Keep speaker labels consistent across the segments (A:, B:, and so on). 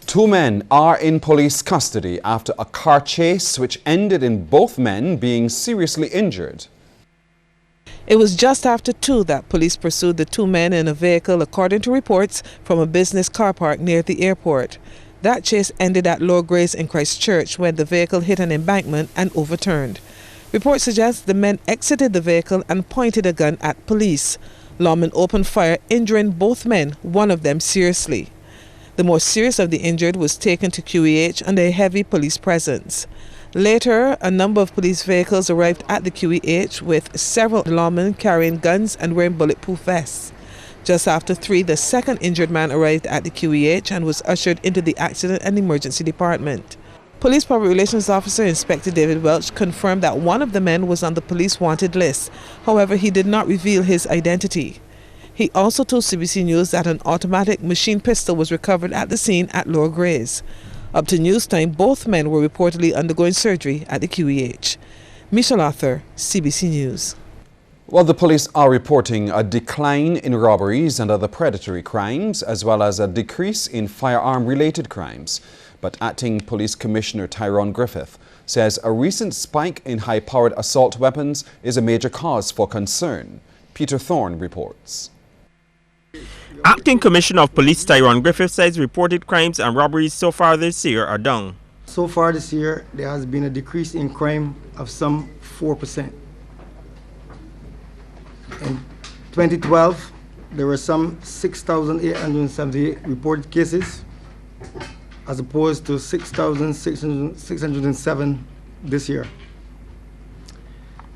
A: Two men are in police custody after a car chase which ended in both men being seriously injured.
B: It was just after 2 that police pursued the 2 men in a vehicle, according to reports from a business car park near the airport. That chase ended at Lower Grays in Christchurch when the vehicle hit an embankment and overturned. Reports suggest the men exited the vehicle and pointed a gun at police. Lawmen opened fire, injuring both men, one of them seriously. The more serious of the injured was taken to QEH under a heavy police presence. Later, a number of police vehicles arrived at the QEH with several lawmen carrying guns and wearing bulletproof vests. Just after 3, the second injured man arrived at the QEH and was ushered into the Accident and Emergency Department. Police Public Relations Officer Inspector David Welch confirmed that one of the men was on the police wanted list. However, he did not reveal his identity. He also told CBC News that an automatic machine pistol was recovered at the scene at Lower Grays. Up to news time, both men were reportedly undergoing surgery at the QEH. Michelle Arthur, CBC News.
A: Well, the police are reporting a decline in robberies and other predatory crimes, as well as a decrease in firearm-related crimes. But Acting Police Commissioner Tyrone Griffith says a recent spike in high-powered assault weapons is a major cause for concern. Peter Thorne reports.
C: Acting Commissioner of Police Tyrone Griffith says reported crimes and robberies so far this year are down.
D: So far this year, there has been a decrease in crime of some 4%. In 2012, there were some 6,878 reported cases, as opposed to 6,607 this year.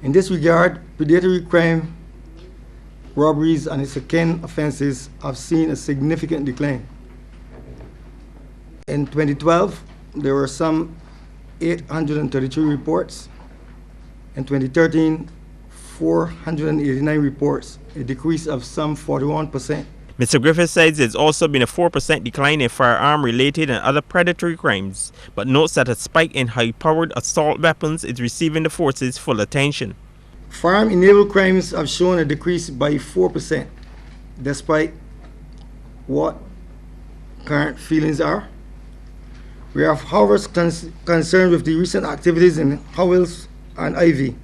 D: In this regard, predatory crime, robberies and its akin offenses have seen a significant decline. In 2012, there were some 833 reports. In 2013, 489 reports, a decrease of some 41%.
C: Mr. Griffith says there's also been a 4% decline in firearm-related and other predatory crimes, but notes that a spike in high-powered assault weapons is receiving the force's full attention.
D: Firearm-enabled crimes have shown a decrease by 4%, despite what current feelings are. We are, however, concerned with the recent activities in Howells and Ivy,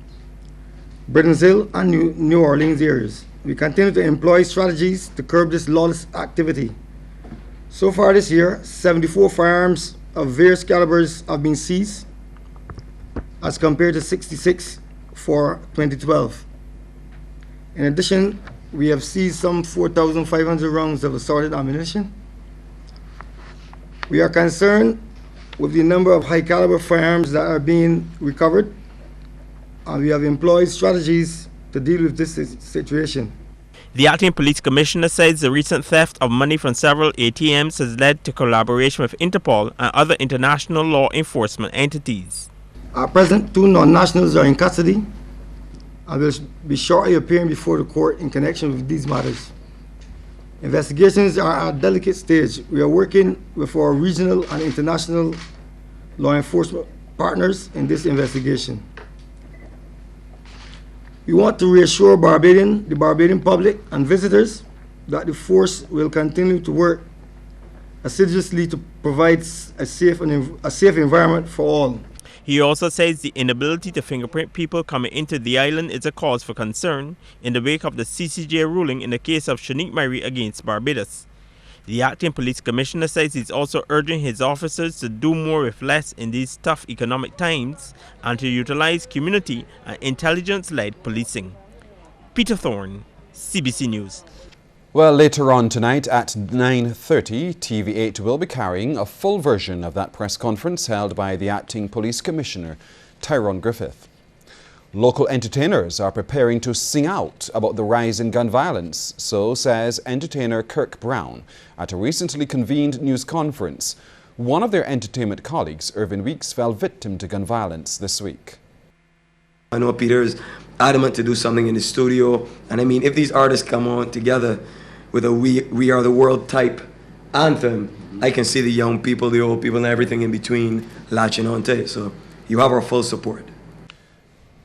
D: Britons Hill and New Orleans areas. We continue to employ strategies to curb this lawless activity. So far this year, 74 firearms of various calibers have been seized, as compared to 66 for 2012. In addition, we have seized some 4,500 rounds of assorted ammunition. We are concerned with the number of high caliber firearms that are being recovered, and we have employed strategies to deal with this situation.
C: The Acting Police Commissioner says the recent theft of money from several ATMs has led to collaboration with Interpol and other international law enforcement entities.
D: At present, 2 non-nationals are in custody and will be shortly appearing before the court in connection with these matters. Investigations are at a delicate stage. We are working with our regional and international law enforcement partners in this investigation. We want to reassure the Barbadian public and visitors that the force will continue to work assiduously to provide a safe environment for all.
C: He also says the inability to fingerprint people coming into the island is a cause for concern in the wake of the CCJ ruling in the case of Shanique Murray against Barbados. The Acting Police Commissioner says he's also urging his officers to do more with less in these tough economic times and to utilize community and intelligence-led policing. Peter Thorne, CBC News.
A: Well, later on tonight at 9:30, TV8 will be carrying a full version of that press conference held by the Acting Police Commissioner, Tyrone Griffith. Local entertainers are preparing to sing out about the rise in gun violence, so says entertainer Kirk Brown at a recently convened news conference. One of their entertainment colleagues, Irvin Weeks, fell victim to gun violence this week.
E: I know Peter is adamant to do something in the studio, and I mean, if these artists come on together with a We Are the World type anthem, I can see the young people, the old people, and everything in between latching on to it. So you have our full support.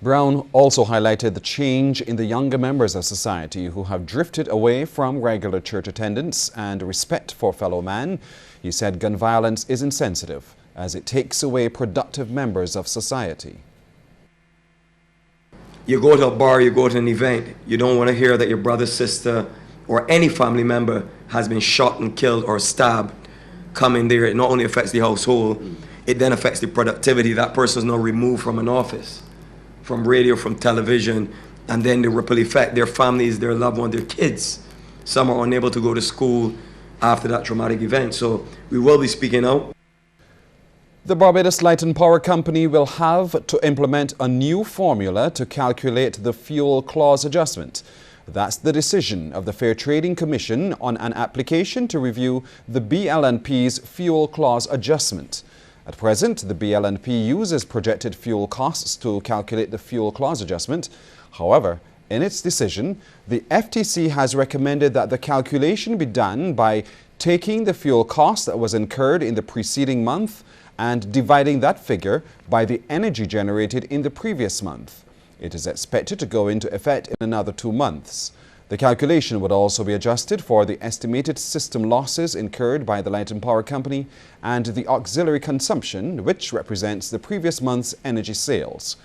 A: Brown also highlighted the change in the younger members of society who have drifted away from regular church attendance and respect for fellow man. He said gun violence is insensitive as it takes away productive members of society.
E: You go to a bar, you go to an event, you don't want to hear that your brother, sister, or any family member has been shot and killed or stabbed. Come in there, it not only affects the household, it then affects the productivity. That person is now removed from an office, from radio, from television, and then the ripple effect, their families, their loved ones, their kids. Some are unable to go to school after that traumatic event. So we will be speaking out.
A: The Barbados Light and Power Company will have to implement a new formula to calculate the fuel clause adjustment. That's the decision of the Fair Trading Commission on an application to review the BLNP's fuel clause adjustment. At present, the BLNP uses projected fuel costs to calculate the fuel clause adjustment. However, in its decision, the FTC has recommended that the calculation be done by taking the fuel cost that was incurred in the preceding month and dividing that figure by the energy generated in the previous month. It is expected to go into effect in another 2 months. The calculation would also be adjusted for the estimated system losses incurred by the Light and Power Company and the auxiliary consumption, which represents the previous month's energy sales.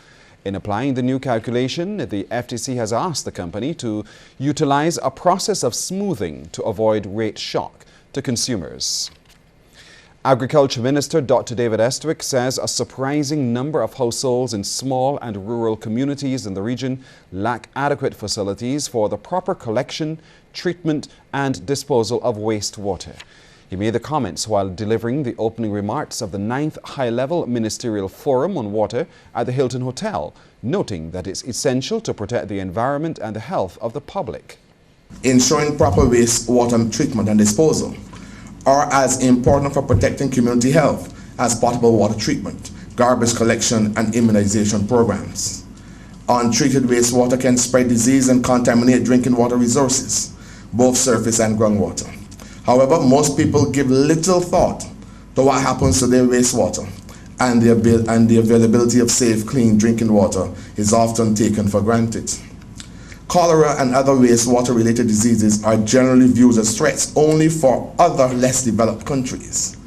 A: In applying the new calculation, the FTC has asked the company to utilize a process of smoothing to avoid rate shock to consumers. Agriculture Minister Dr. David Estwick says a surprising number of households in small and rural communities in the region lack adequate facilities for the proper collection, treatment and disposal of wastewater. He made the comments while delivering the opening remarks of the 9th High-Level Ministerial Forum on Water at the Hilton Hotel, noting that it's essential to protect the environment and the health of the public.
F: Ensuring proper wastewater treatment and disposal are as important for protecting community health as potable water treatment, garbage collection and immunization programs. Untreated wastewater can spread disease and contaminate drinking water resources, both surface and groundwater. However, most people give little thought to what happens to their wastewater, and the availability of safe, clean drinking water is often taken for granted. Cholera and other wastewater-related diseases are generally viewed as threats only for other less developed countries.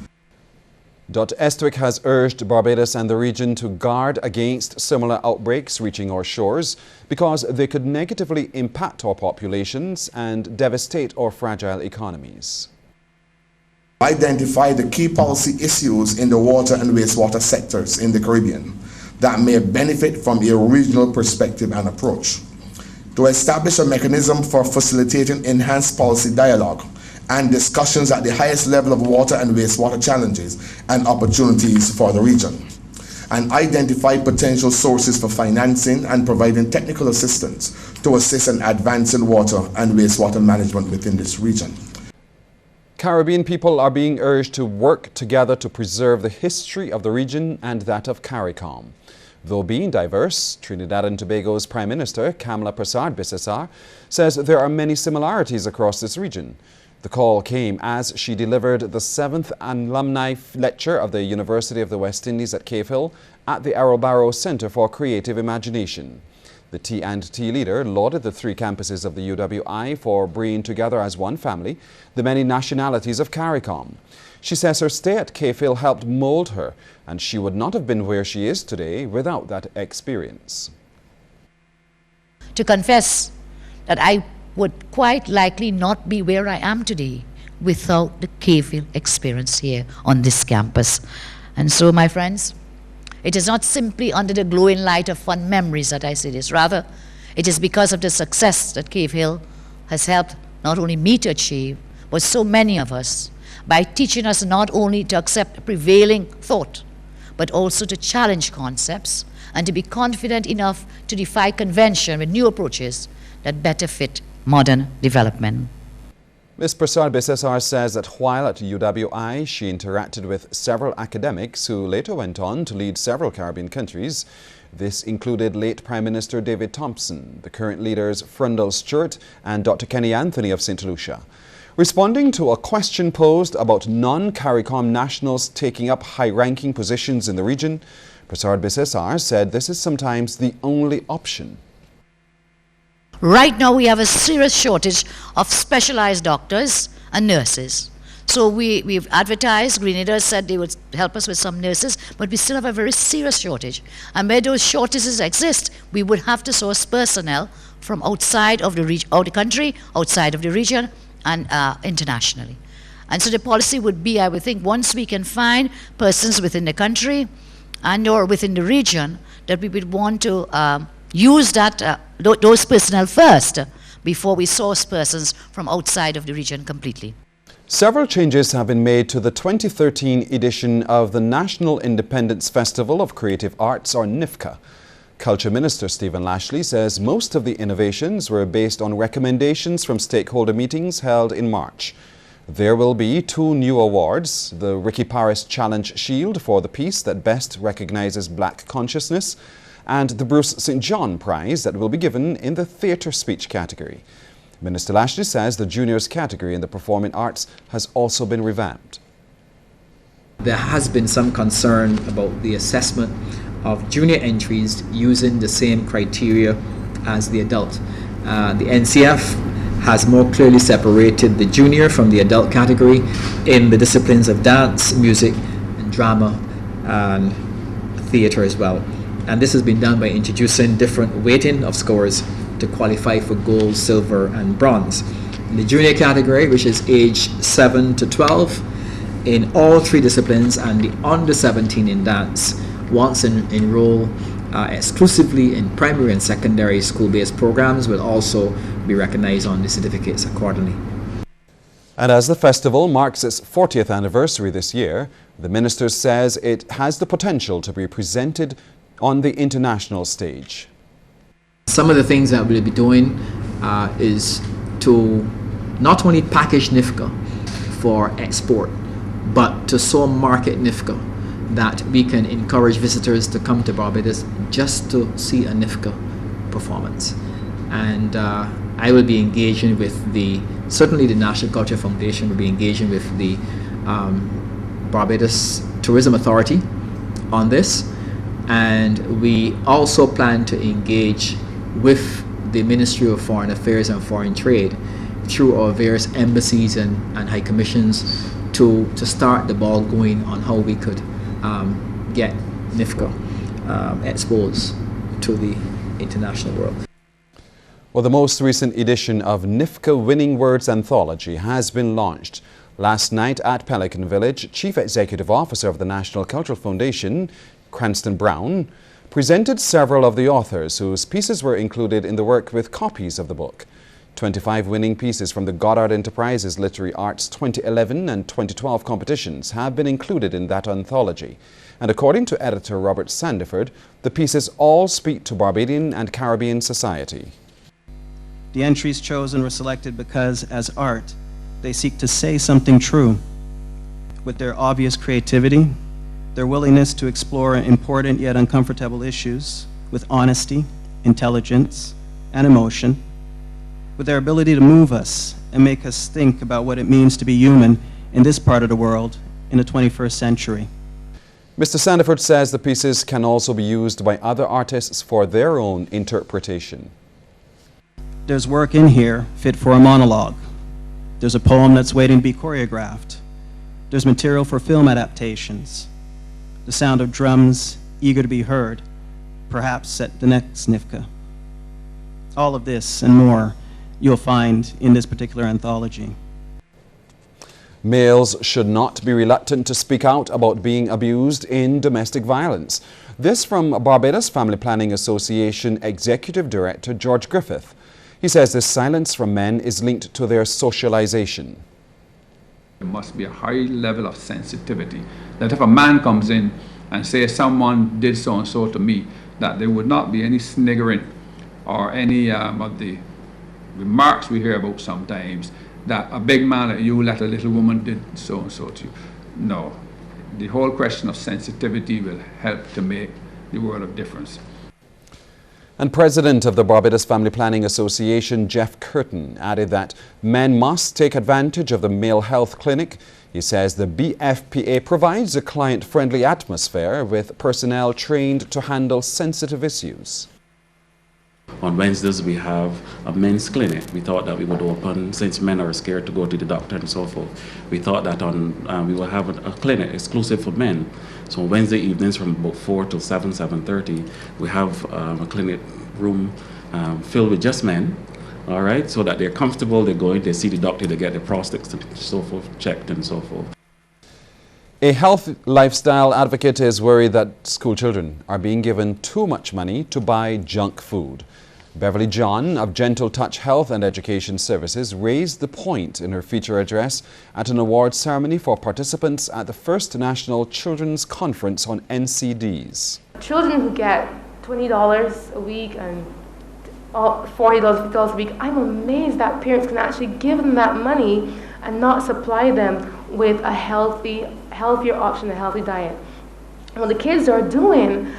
A: Dr. Estwick has urged Barbados and the region to guard against similar outbreaks reaching our shores because they could negatively impact our populations and devastate our fragile economies.
F: Identify the key policy issues in the water and wastewater sectors in the Caribbean that may benefit from a regional perspective and approach. To establish a mechanism for facilitating enhanced policy dialogue and discussions at the highest level of water and wastewater challenges and opportunities for the region, and identify potential sources for financing and providing technical assistance to assist in advancing water and wastewater management within this region.
A: Caribbean people are being urged to work together to preserve the history of the region and that of CARICOM. Though being diverse, Trinidad and Tobago's Prime Minister, Kamala Persad-Bissessar, says there are many similarities across this region. The call came as she delivered the 7th alumni lecture of the University of the West Indies at Cave Hill at the Errol Barrow Center for Creative Imagination. The T&T leader lauded the 3 campuses of the UWI for bringing together as one family the many nationalities of CARICOM. She says her stay at Cave Hill helped mold her, and she would not have been where she is today without that experience.
G: To confess that I would quite likely not be where I am today without the Cave Hill experience here on this campus. And so, my friends, it is not simply under the glowing light of fond memories that I say this. Rather, it is because of the success that Cave Hill has helped not only me to achieve, but so many of us, by teaching us not only to accept prevailing thought, but also to challenge concepts and to be confident enough to defy convention with new approaches that better fit modern development.
A: Ms. Persad-Bissessar says that while at UWI, she interacted with several academics who later went on to lead several Caribbean countries. This included late Prime Minister David Thompson, the current leaders Frundle Stewart and Dr. Kenny Anthony of St. Lucia. Responding to a question posed about non-CARICOM nationals taking up high-ranking positions in the region, Prasad Bisesar said this is sometimes the only option.
G: Right now we have a serious shortage of specialized doctors and nurses. So we've advertised, Grenada said they would help us with some nurses, but we still have a very serious shortage. And where those shortages exist, we would have to source personnel from outside of the country, outside of the region, and internationally. And so the policy would be, I would think, once we can find persons within the country and or within the region, that we would want to use that those personnel first before we source persons from outside of the region completely.
A: Several changes have been made to the 2013 edition of the National Independence Festival of Creative Arts, or NIFCA. Culture Minister Stephen Lashley says most of the innovations were based on recommendations from stakeholder meetings held in March. There will be 2 new awards, the Ricky Paris Challenge Shield for the piece that best recognizes black consciousness, and the Bruce St. John Prize that will be given in the theatre speech category. Minister Lashley says the juniors category in the performing arts has also been revamped.
H: There has been some concern about the assessment of junior entries using the same criteria as the adult. The NCF has more clearly separated the junior from the adult category in the disciplines of dance, music, and drama, and theatre as well. And this has been done by introducing different weighting of scores to qualify for gold, silver, and bronze. In the junior category, which is age 7 to 12, in all 3 disciplines, and the under 17 in dance, once enroll exclusively in primary and secondary school-based programs, will also be recognized on the certificates accordingly.
A: And as the festival marks its 40th anniversary this year, the minister says it has the potential to be presented on the international stage.
H: Some of the things that we'll be doing is to not only package NIFCA for export, but to so market NIFCA that we can encourage visitors to come to Barbados just to see a NIFCA performance. And I will be engaging with certainly the National Culture Foundation will be engaging with the Barbados Tourism Authority on this. And we also plan to engage with the Ministry of Foreign Affairs and Foreign Trade through our various embassies and high commissions to start the ball going on how we could get NIFCA exposed to the international world.
A: Well, the most recent edition of NIFCA Winning Words Anthology has been launched. Last night at Pelican Village, Chief Executive Officer of the National Cultural Foundation, Cranston Brown, presented several of the authors whose pieces were included in the work with copies of the book. 25 winning pieces from the Goddard Enterprises Literary Arts 2011 and 2012 competitions have been included in that anthology. And according to editor Robert Sandiford, the pieces all speak to Barbadian and Caribbean society.
I: The entries chosen were selected because, as art, they seek to say something true. With their obvious creativity, their willingness to explore important yet uncomfortable issues with honesty, intelligence, and emotion, with their ability to move us and make us think about what it means to be human in this part of the world in the 21st century.
A: Mr. Sandiford says the pieces can also be used by other artists for their own interpretation.
I: There's work in here fit for a monologue. There's a poem that's waiting to be choreographed. There's material for film adaptations. The sound of drums eager to be heard, perhaps at the next NIFCA. All of this and more you'll find in this particular anthology.
A: Males should not be reluctant to speak out about being abused in domestic violence. This from Barbados Family Planning Association Executive Director George Griffith. He says this silence from men is linked to their socialization.
J: There must be a high level of sensitivity that if a man comes in and says someone did so and so to me, that there would not be any sniggering or any of the remarks we hear about sometimes, that a big man like you let a little woman did so and so to you. No, the whole question of sensitivity will help to make the world of difference.
A: And President of the Barbados Family Planning Association, Jeff Curtin, added that men must take advantage of the male health clinic. He says the BFPA provides a client-friendly atmosphere with personnel trained to handle sensitive issues.
K: On Wednesdays, we have a men's clinic. We thought that we would open, since men are scared to go to the doctor and so forth. We thought that we will have a clinic exclusive for men. So on Wednesday evenings from about 4 to 7:30, we have a clinic room filled with just men, all right, so that they're comfortable, they go in, they see the doctor, they get their prosthetics and so forth checked and so forth.
A: A health lifestyle advocate is worried that school children are being given too much money to buy junk food. Beverly John of Gentle Touch Health and Education Services raised the point in her feature address at an awards ceremony for participants at the First National Children's Conference on NCDs.
L: Children who get $20 a week and $40, $50 a week, I'm amazed that parents can actually give them that money and not supply them with a healthier option, a healthy diet. And what the kids are doing,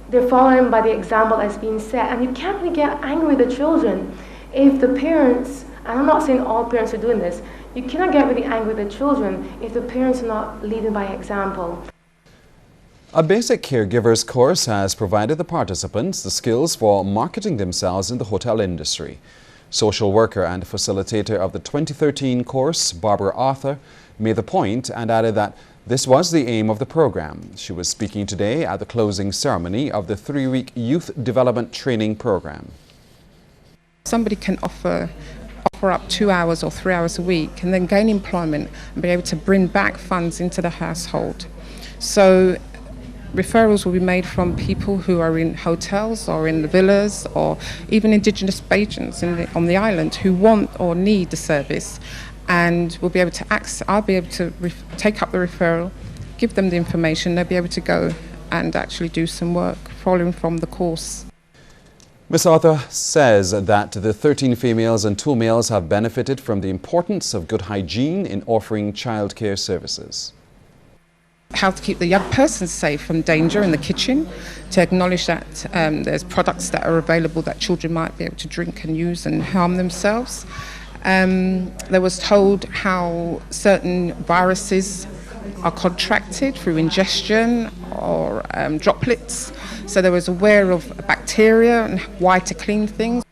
L: they're following by the example that's being set, and you can't really get angry with the children if the parents, and I'm not saying all parents are doing this, you cannot get really angry with the children if the parents are not leading by example.
A: A basic caregivers course has provided the participants the skills for marketing themselves in the hotel industry. Social worker and facilitator of the 2013 course, Barbara Arthur, made the point and added that this was the aim of the program. She was speaking today at the closing ceremony of the 3-week youth development training program.
M: Somebody can offer up 2 hours or 3 hours a week and then gain employment and be able to bring back funds into the household. So referrals will be made from people who are in hotels or in the villas or even indigenous agents on the island who want or need the service, and we'll be able to I'll be able to take up the referral, give them the information, they'll be able to go and actually do some work following from the course.
A: Ms. Arthur says that the 13 females and 2 males have benefited from the importance of good hygiene in offering childcare services.
M: How to keep the young person safe from danger in the kitchen, to acknowledge that there's products that are available that children might be able to drink and use and harm themselves. There was told how certain viruses are contracted through ingestion or droplets. So they was aware of bacteria and why to clean things.